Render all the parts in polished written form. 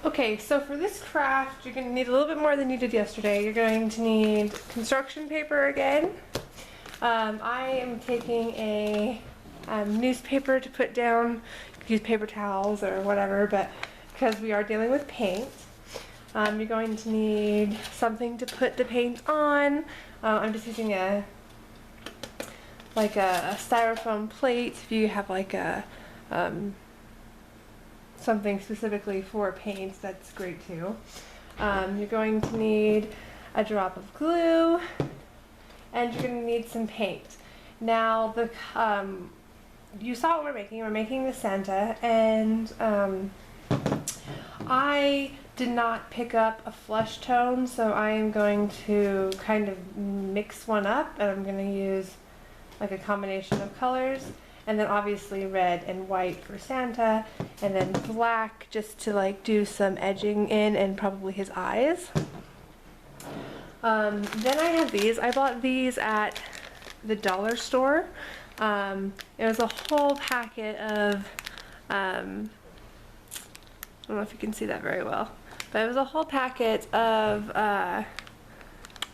Okay, so for this craft, you're going to need a little bit more than you did yesterday. You're going to need construction paper again. I am taking a newspaper to put down. You could use paper towels or whatever, but because we are dealing with paint, you're going to need something to put the paint on. I'm just using a styrofoam plate. If you have like a something specifically for paints, that's great too. You're going to need a drop of glue, and you're going to need some paint. Now, you saw what we're making. We're making the Santa, and I did not pick up a flesh tone, so I am going to kind of mix one up, and I'm going to use like a combination of colors. And then obviously red and white for Santa, and then black just to like do some edging in and probably his eyes. Then I have these. I bought these at the dollar store. It was a whole packet of, I don't know if you can see that very well, but it was a whole packet of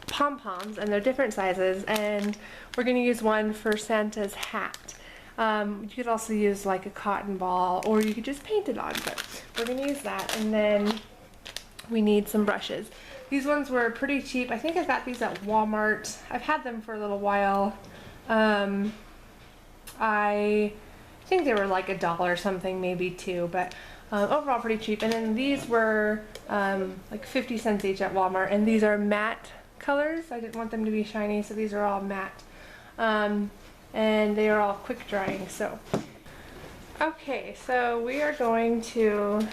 pom-poms, and they're different sizes, and we're going to use one for Santa's hat. You could also use like a cotton ball, or you could just paint it on, but we're going to use that. And then we need some brushes. These ones were pretty cheap. I think I got these at Walmart. I've had them for a little while. I think they were like $1 something, maybe $2, but overall pretty cheap. And then these were like 50 cents each at Walmart, and these are matte colors. I didn't want them to be shiny, so these are all matte. And they are all quick drying. So okay, so we are going to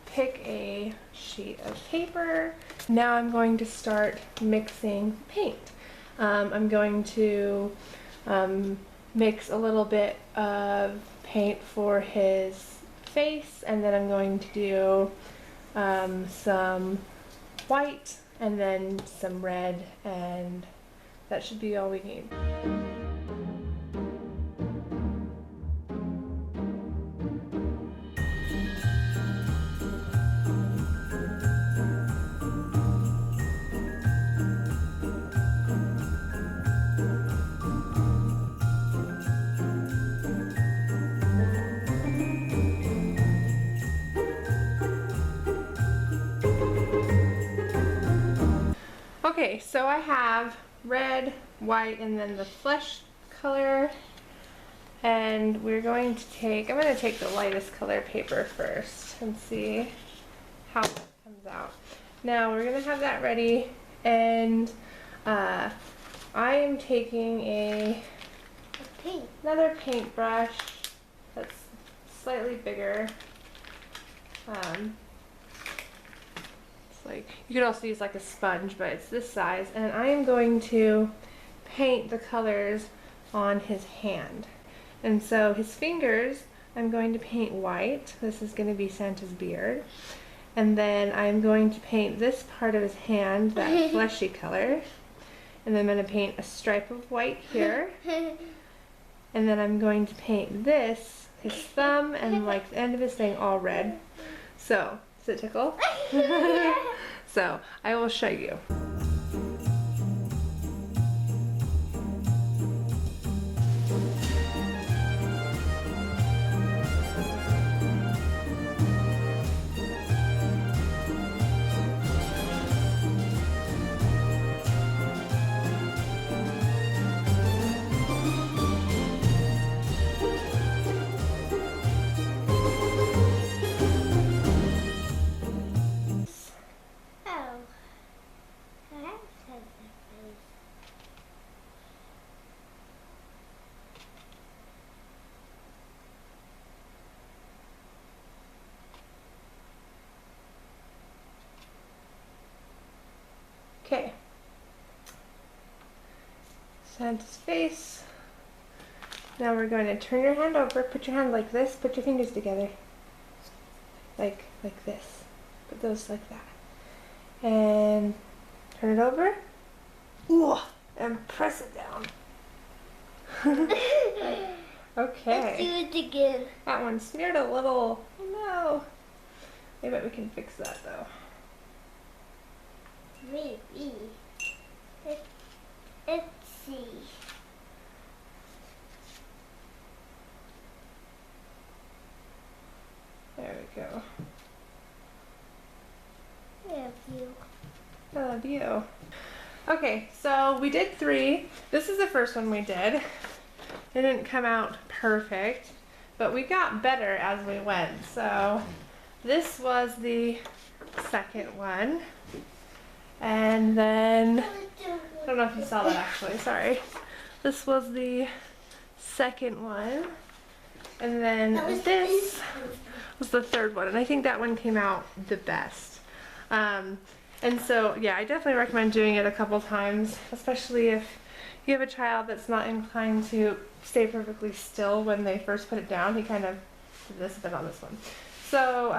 pick a sheet of paper. Now I'm going to start mixing paint. I'm going to mix a little bit of paint for his face, and then I'm going to do some white and then some red, and that should be all we need. Okay, so I have red, white, and then the flesh color, and we're going to take, I'm going to take the lightest color paper first and see how it comes out. Now we're going to have that ready, and I am taking another paintbrush that's slightly bigger. Like, you could also use like a sponge, but it's this size, and I am going to paint the colors on his hand. And so his fingers, I'm going to paint white. This is going to be Santa's beard. And then I'm going to paint this part of his hand, that fleshy color. And then I'm going to paint a stripe of white here. And then I'm going to paint this, his thumb, and like the end of his thing all red. So, does it tickle? So, I will show you. Okay, Santa's face. Now we're going to turn your hand over, put your hand like this, put your fingers together. Like this. Put those like that. And turn it over. Ooh, and press it down. Okay. Let's do it again. That one smeared a little. Oh no. I bet we can fix that though. Maybe. Let's see. There we go. I love you. I love you. Okay, so we did 3. This is the first one we did. It didn't come out perfect, but we got better as we went. So this was the second one. And then, I don't know if you saw that actually, sorry. This was the second one. And then this was the third one. And I think that one came out the best. And so, yeah, I definitely recommend doing it a couple times, especially if you have a child that's not inclined to stay perfectly still when they first put it down. He kind of did this, but on this one. So,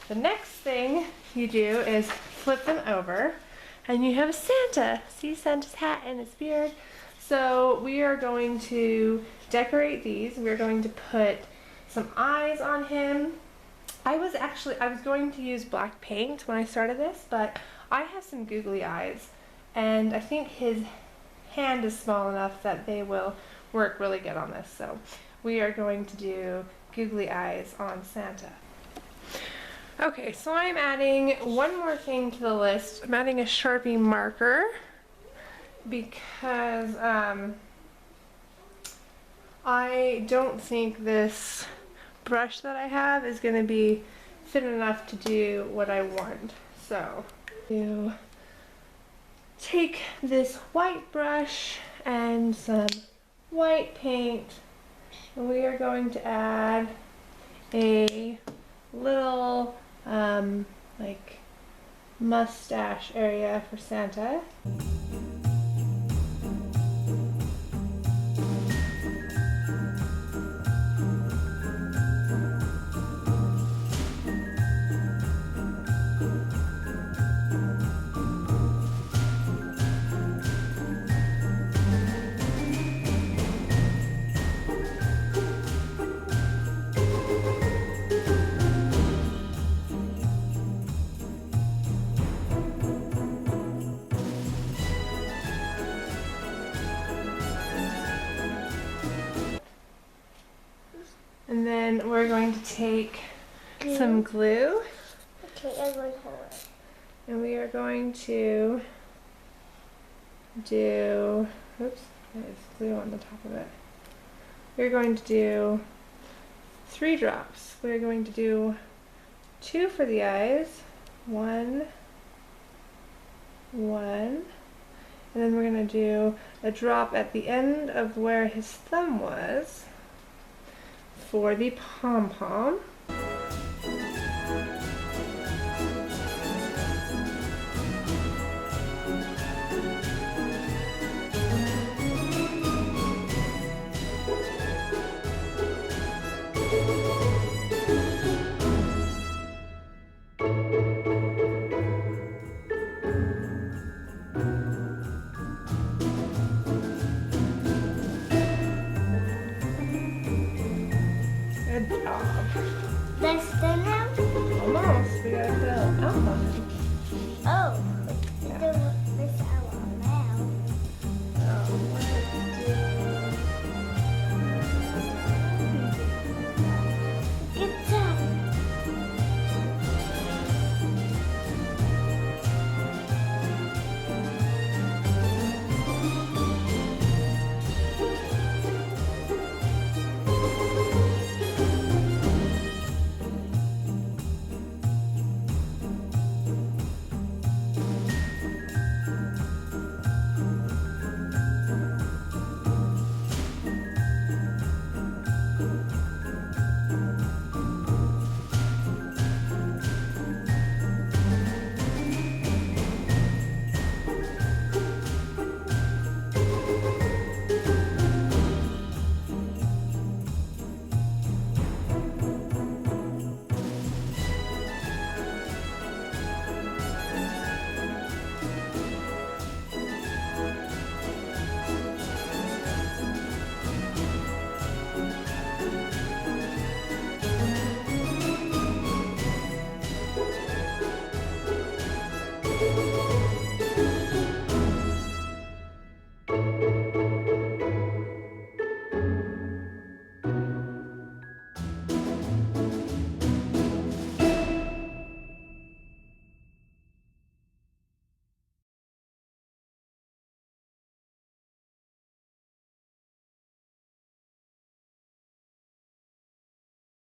the next thing you do is flip them over, and you have Santa. See Santa's hat and his beard. So we are going to decorate these. We're going to put some eyes on him. I was going to use black paint when I started this, but I have some googly eyes, and I think his hand is small enough that they will work really good on this. So we are going to do googly eyes on Santa. Okay, so I'm adding one more thing to the list. I'm adding a Sharpie marker because I don't think this brush that I have is going to be thin enough to do what I want. So you take this white brush and some white paint, and we are going to add a little like mustache area for Santa. And then we're going to take some glue. Okay, I'm going to hold it. And we are going to do, oops, there's glue on the top of it. We're going to do 3 drops. We're going to do 2 for the eyes, 1, 1, and then we're going to do a drop at the end of where his thumb was for the pom-pom. Good job. That's done now? Almost. We gotta put